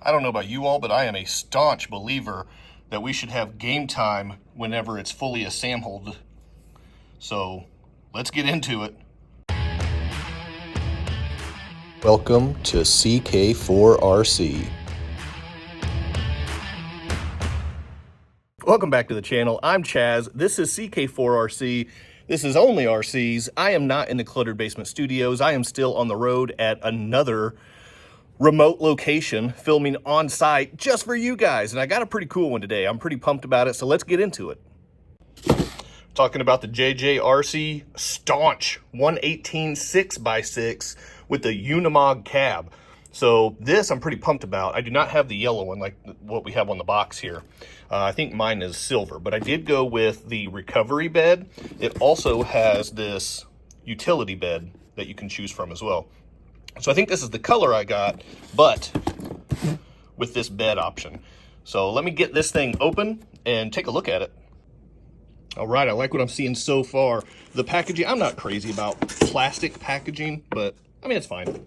I don't know about you all, but I am a staunch believer that we should have game time whenever it's fully assembled. So let's get into it. Welcome to CK4RC. Welcome back to the channel. I'm Chaz. This is CK4RC. This is only RCs. I am not in the Cluttered Basement Studios. I am still on the road at another remote location filming on site just for you guys. And I got a pretty cool one today. I'm pretty pumped about it. So let's get into it. Talking about the JJRC Staunch 118 6x6 with the Unimog cab. So this I'm pretty pumped about. I do not have the yellow one like what we have on the box here. I think mine is silver, but I did go with the recovery bed. It also has this utility bed that you can choose from as well. So I think this is the color I got, but with this bed option. So let me get this thing open and take a look at it. All right, I like what I'm seeing so far. The packaging, I'm not crazy about plastic packaging, but I mean, it's fine.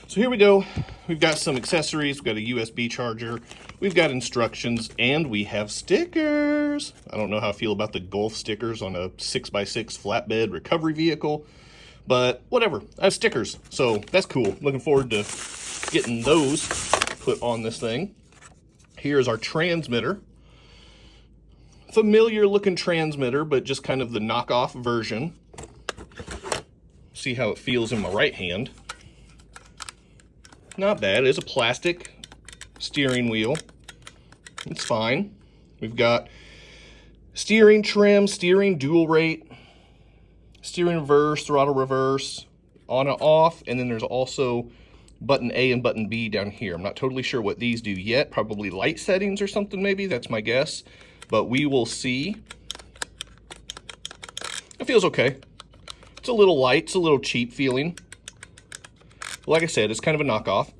So here we go. We've got some accessories. We've got a USB charger. We've got instructions, and we have stickers. I don't know how I feel about the Golf stickers on a 6x6 flatbed recovery vehicle, but whatever. I have stickers, so that's cool. Looking forward to getting those put on this thing. Here's our transmitter. Familiar looking transmitter, but just kind of the knockoff version. See how it feels in my right hand. Not bad. It is a plastic steering wheel. It's fine. We've got steering trim, steering dual rate, steering reverse, throttle reverse, on and off, and then there's also button A and button B down here. I'm not totally sure what these do yet. Probably light settings or something maybe. That's my guess. But we will see. It feels okay. It's a little light. It's a little cheap feeling. Like I said, it's kind of a knockoff.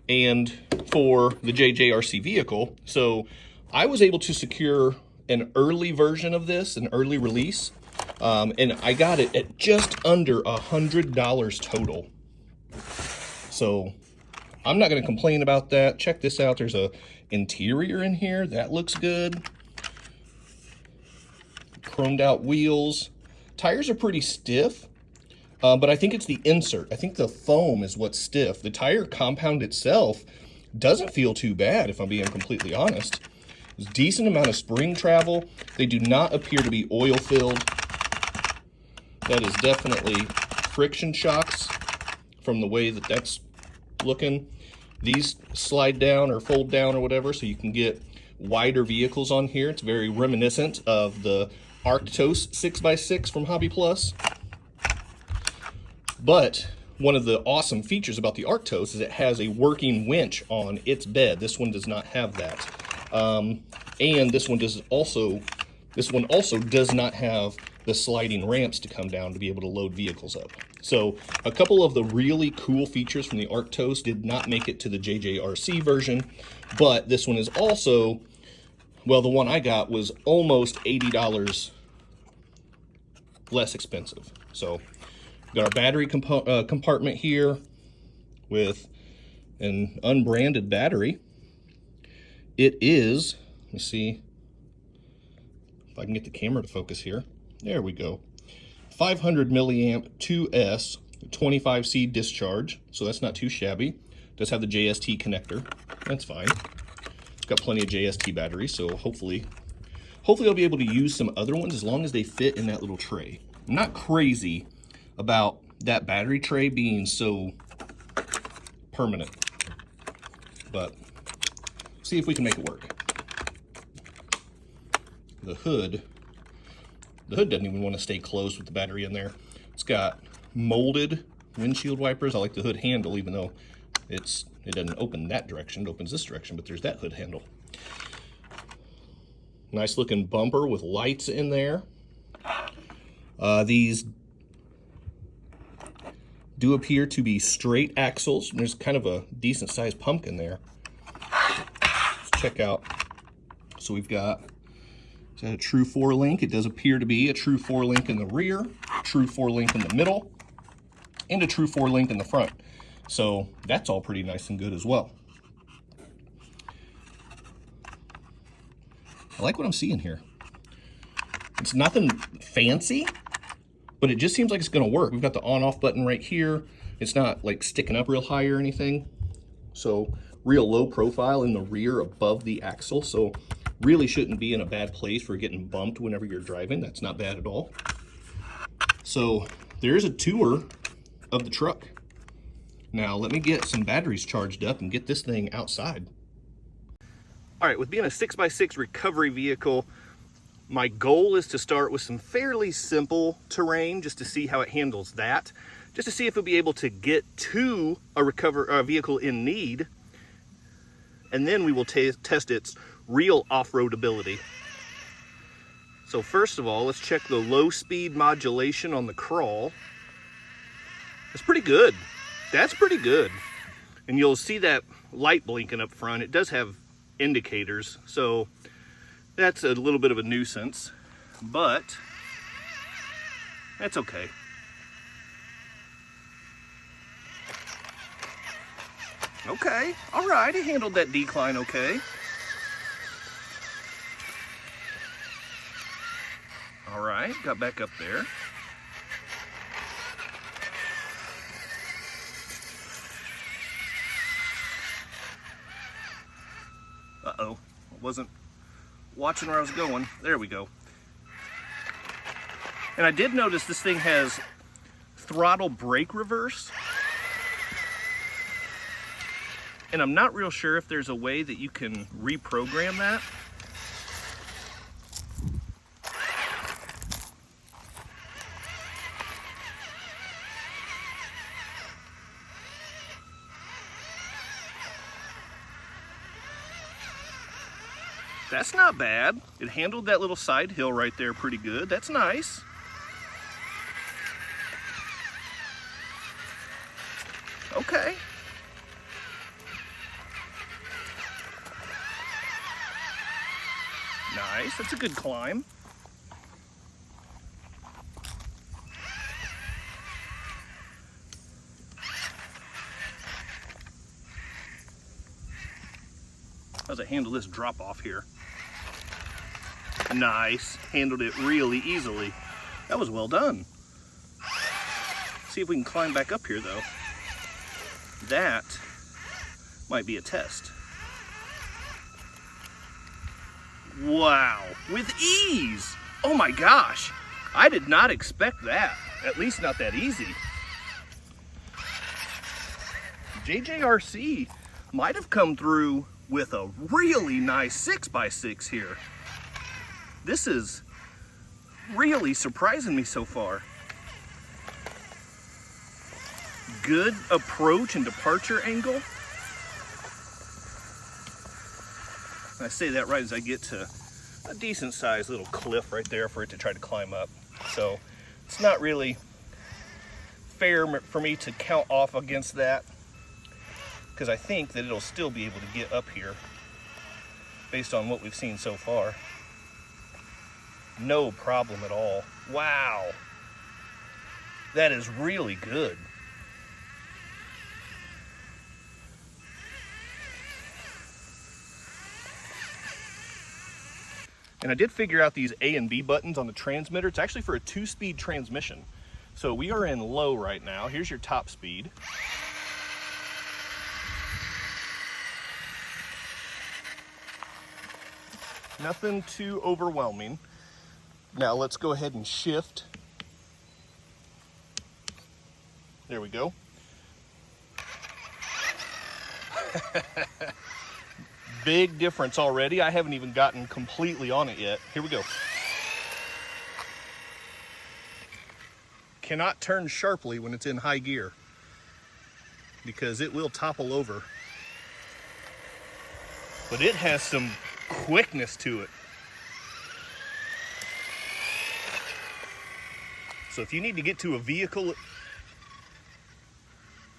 And for the JJRC vehicle, so I was able to secure an early version of this, an early release, and I got it at just under $100 total. So I'm not going to complain about that. Check this out. There's a interior in here. That looks good. Chromed out wheels. Tires are pretty stiff. But I think it's the insert. I think the foam is what's stiff. The tire compound itself doesn't feel too bad, if I'm being completely honest. There's a decent amount of spring travel. They do not appear to be oil filled. That is definitely friction shocks from the way that that's looking. These slide down or fold down or whatever, so you can get wider vehicles on here. It's very reminiscent of the Arctos 6x6 from Hobby Plus. But one of the awesome features about the Arctos is it has a working winch on its bed. This one does not have that. And this one also does not have the sliding ramps to come down to be able to load vehicles up. So a couple of the really cool features from the Arctos did not make it to the JJRC version, but this one is also, well, the one I got was almost $80 less expensive. So we've got our battery compartment here with an unbranded battery. It is, let me see if I can get the camera to focus here. There we go. 500 milliamp 2S 25C discharge, so that's not too shabby. It does have the JST connector. That's fine. It's got plenty of JST batteries, so hopefully I'll be able to use some other ones as long as they fit in that little tray. I'm not crazy about that battery tray being so permanent, but see if we can make it work. The hood doesn't even want to stay closed with the battery in there. It's got molded windshield wipers. I like the hood handle, even though it doesn't open that direction. It opens this direction, but there's that hood handle. Nice looking bumper with lights in there. These do appear to be straight axles. There's kind of a decent sized pumpkin there. Let's check out. So we've got, is that a true 4-link? It does appear to be a true 4-link in the rear, true 4-link in the middle, and a true 4-link in the front. So that's all pretty nice and good as well. I like what I'm seeing here. It's nothing fancy, but it just seems like it's gonna work. We've got the on-off button right here. It's not like sticking up real high or anything. So real low profile in the rear above the axle. So really shouldn't be in a bad place for getting bumped whenever you're driving. That's not bad at all. So there's a tour of the truck. Now let me get some batteries charged up and get this thing outside. All right, with being a 6x6 recovery vehicle, my goal is to start with some fairly simple terrain just to see how it handles that, just to see if it'll be able to get to a vehicle in need, and then we will test its real off-road ability. So first of all, let's check the low speed modulation on the crawl. That's pretty good. That's pretty good. And you'll see that light blinking up front. It does have indicators, so that's a little bit of a nuisance, but that's okay. Okay, all right, it handled that decline okay. All right, got back up there. Uh-oh, I wasn't watching where I was going. There we go. And I did notice this thing has throttle brake reverse. And I'm not real sure if there's a way that you can reprogram that. That's not bad. It handled that little side hill right there pretty good. That's nice. Okay. Nice, that's a good climb. How's it handle this drop off here? Nice, handled it really easily. That was well done. See if we can climb back up here though. That might be a test. Wow, with ease. Oh my gosh, I did not expect that. At least not that easy. JJRC might have come through with a really nice 6x6 here. This is really surprising me so far. Good approach and departure angle. I say that right as I get to a decent sized little cliff right there for it to try to climb up. So it's not really fair for me to count off against that, because I think that it'll still be able to get up here based on what we've seen so far. No problem at all. Wow. That is really good. And I did figure out these A and B buttons on the transmitter. It's actually for a 2-speed transmission. So we are in low right now. Here's your top speed. Nothing too overwhelming. Now let's go ahead and shift. There we go. Big difference already. I haven't even gotten completely on it yet. Here we go. Cannot turn sharply when it's in high gear because it will topple over. But it has some quickness to it. So if you need to get to a vehicle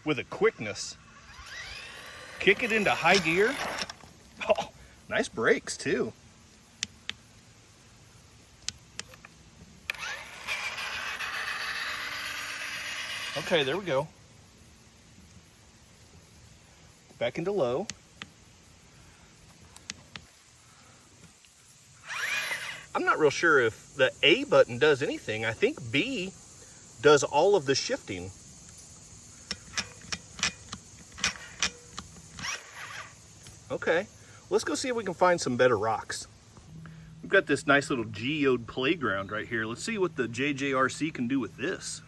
with a quickness, kick it into high gear. Oh, nice brakes too. Okay, there we go. Back into low. I'm not real sure if the A button does anything. I think B does all of the shifting. Okay, let's go see if we can find some better rocks. We've got this nice little geode playground right here. Let's see what the JJRC can do with this.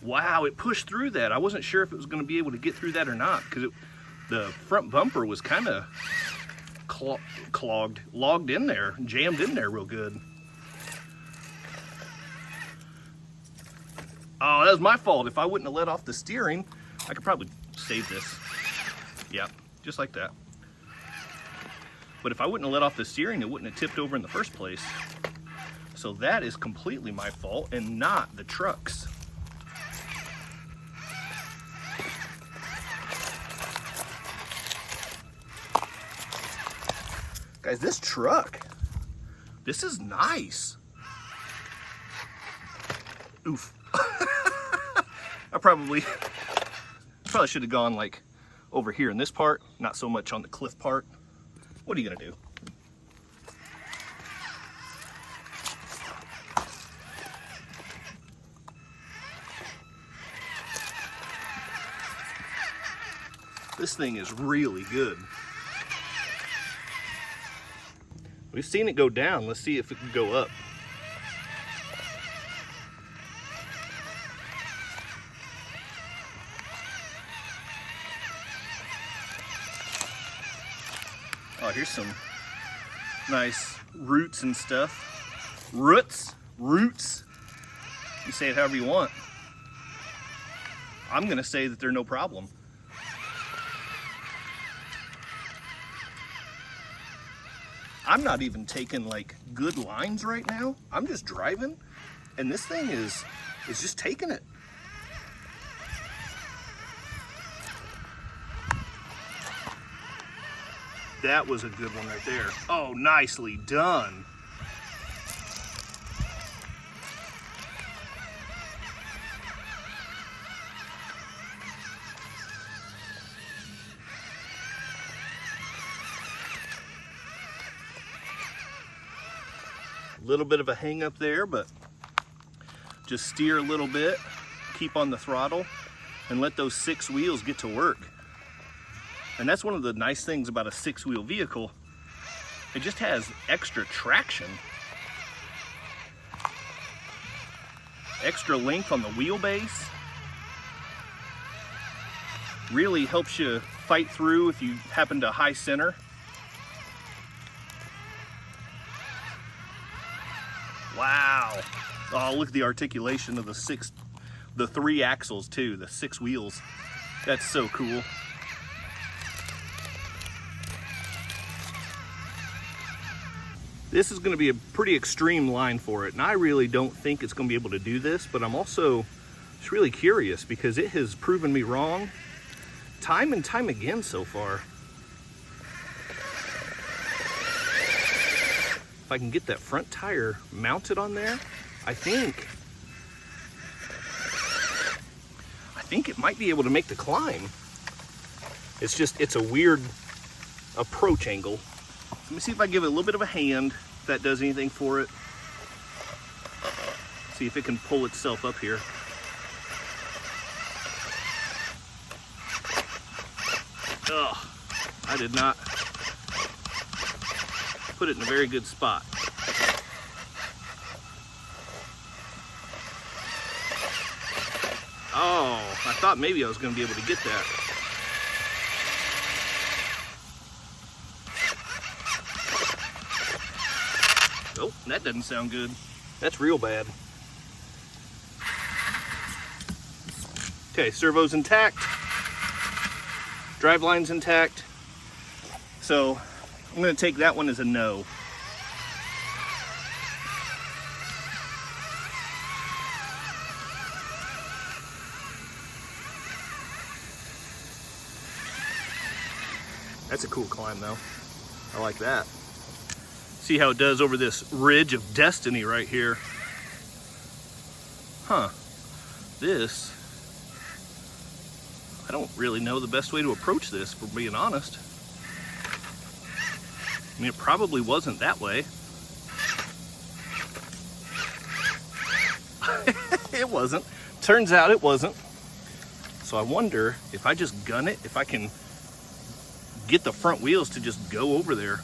Wow, it pushed through that. I wasn't sure if it was going to be able to get through that or not, because the front bumper was kind of logged in there, jammed in there real good. Oh, that was my fault. If I wouldn't have let off the steering, I could probably save this. Yeah, just like that. But if I wouldn't have let off the steering, it wouldn't have tipped over in the first place. So that is completely my fault and not the truck's. Guys, this truck, this is nice. Oof. I probably should have gone like over here in this part, not so much on the cliff part. What are you gonna do? This thing is really good. We've seen it go down. Let's see if it can go up. Oh, here's some nice roots and stuff. Roots. You say it however you want. I'm gonna say that they're no problem. I'm not even taking like good lines right now. I'm just driving, and this thing is just taking it. That was a good one right there. Oh, nicely done. A little bit of a hang up there, but just steer a little bit, keep on the throttle, and let those 6 wheels get to work. And that's one of the nice things about a 6-wheel vehicle. It just has extra traction, extra length on the wheelbase. Really helps you fight through if you happen to high center. Wow. Oh, look at the articulation of the 3 axles too, the 6 wheels. That's so cool. This is going to be a pretty extreme line for it, and I really don't think it's going to be able to do this, but I'm also just really curious because it has proven me wrong time and time again so far. If I can get that front tire mounted on there, I think it might be able to make the climb. It's a weird approach angle. Let me see if I give it a little bit of a hand, if that does anything for it. See if it can pull itself up here. Oh, I did not put it in a very good spot. Oh, I thought maybe I was going to be able to get that. Oh, that doesn't sound good. That's real bad. Okay, servo's intact. Driveline's intact. So I'm going to take that one as a no. That's a cool climb though. I like that. See how it does over this ridge of destiny right here. Huh. This I don't really know the best way to approach this, for being honest. I mean, it probably wasn't that way. It wasn't. Turns out it wasn't. So I wonder if I just gun it, if I can get the front wheels to just go over there.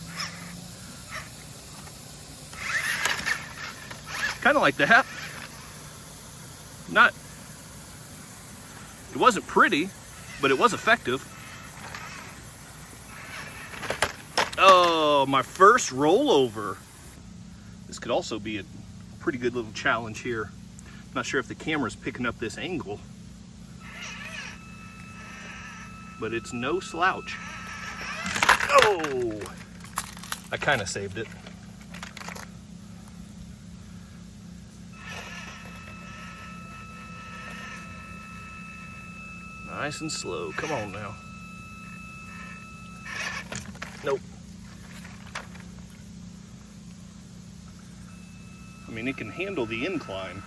Kind of like that. It wasn't pretty, but it was effective. Oh, my first rollover. This could also be a pretty good little challenge here. Not sure if the camera's picking up this angle, but it's no slouch. Oh, I kind of saved it. Nice and slow. Come on now. Nope. I mean, it can handle the incline.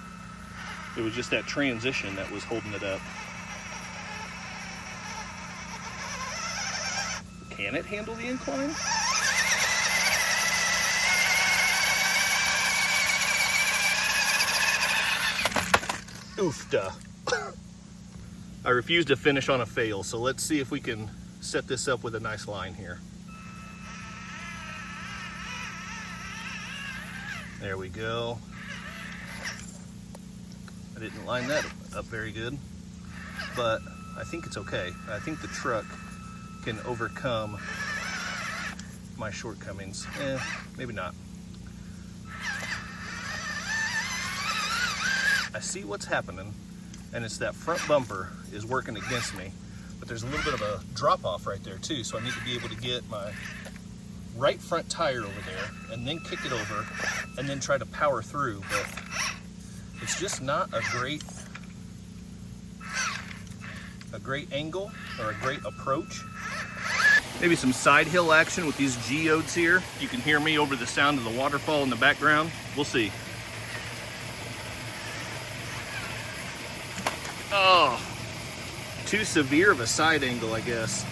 It was just that transition that was holding it up. Can it handle the incline? Oofda. I refuse to finish on a fail, so let's see if we can set this up with a nice line here. There we go. I didn't line that up very good, but I think it's okay. I think the truck can overcome my shortcomings. Maybe not. I see what's happening, and it's that front bumper is working against me, but there's a little bit of a drop off right there too, so I need to be able to get my right front tire over there and then kick it over and then try to power through, but it's just not a great angle or a great approach. Maybe some side hill action with these geodes here. You can hear me over the sound of the waterfall in the background. We'll see. Oh, too severe of a side angle, I guess.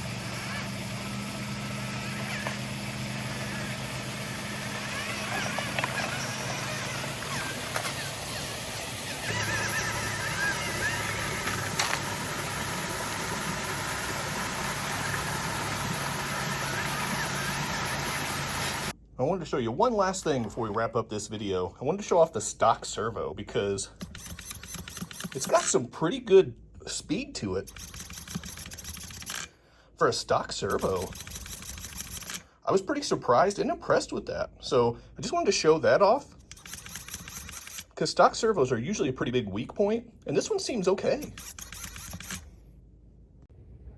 I wanted to show you one last thing before we wrap up this video. I wanted to show off the stock servo because it's got some pretty good speed to it. For a stock servo, I was pretty surprised and impressed with that. So I just wanted to show that off because stock servos are usually a pretty big weak point, and this one seems okay.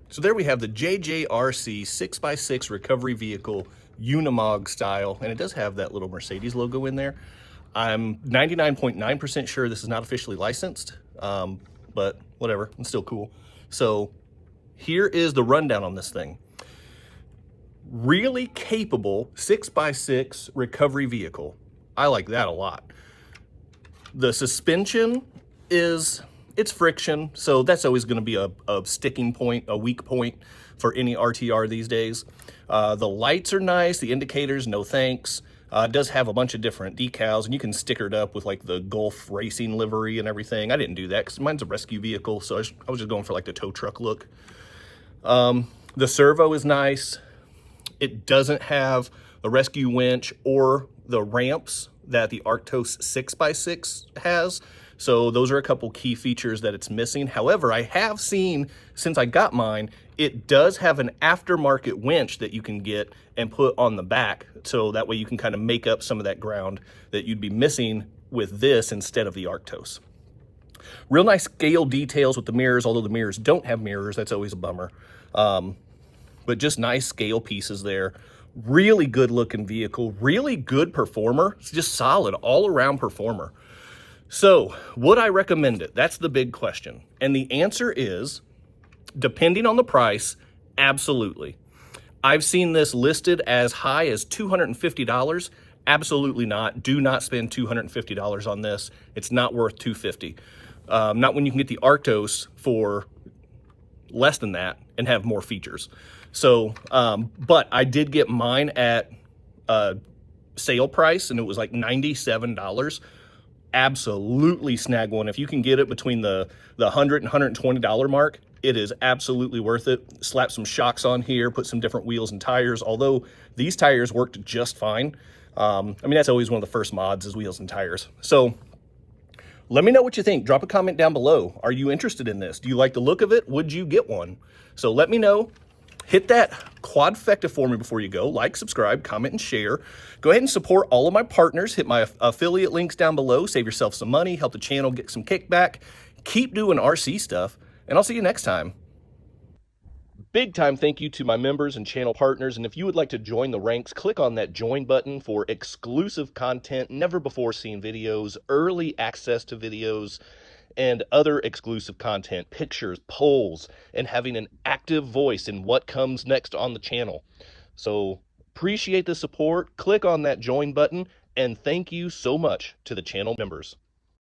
So there we have the JJRC 6x6 recovery vehicle, Unimog style, and it does have that little Mercedes logo in there. I'm 99.9% sure this is not officially licensed, but whatever, it's still cool. So here is the rundown on this thing. Really capable 6x6 recovery vehicle. I like that a lot. The suspension it's friction, so that's always going to be a sticking point, a weak point for any RTR these days. The lights are nice, the indicators, no thanks. It does have a bunch of different decals, and you can sticker it up with like the Gulf Racing livery and everything. I didn't do that because mine's a rescue vehicle, so I was just going for like the tow truck look. The servo is nice. It doesn't have the rescue winch or the ramps that the Arctos 6x6 has. So those are a couple key features that it's missing. However, I have seen, since I got mine, it does have an aftermarket winch that you can get and put on the back. So that way you can kind of make up some of that ground that you'd be missing with this instead of the Arctos. Real nice scale details with the mirrors, although the mirrors don't have mirrors, that's always a bummer. But just nice scale pieces there. Really good looking vehicle, really good performer. It's just solid all around performer. So would I recommend it? That's the big question. And the answer is, depending on the price, absolutely. I've seen this listed as high as $250. Absolutely not. Do not spend $250 on this. It's not worth $250. Not when you can get the Arctos for less than that and have more features. So, but I did get mine at sale price, and it was like $97. Absolutely snag one. If you can get it between the $100 and $120 mark, it is absolutely worth it. Slap some shocks on here, put some different wheels and tires, although these tires worked just fine. I mean, that's always one of the first mods is wheels and tires. So let me know what you think. Drop a comment down below. Are you interested in this? Do you like the look of it? Would you get one? So let me know. Hit that quadfecta for me before you go. Like, subscribe, comment, and share. Go ahead and support all of my partners. Hit my affiliate links down below. Save yourself some money. Help the channel get some kickback. Keep doing RC stuff, and I'll see you next time. Big time thank you to my members and channel partners, and if you would like to join the ranks, click on that join button for exclusive content, never before seen videos, early access to videos, and other exclusive content, pictures, polls, and having an active voice in what comes next on the channel. So appreciate the support. Click on that join button, and thank you so much to the channel members.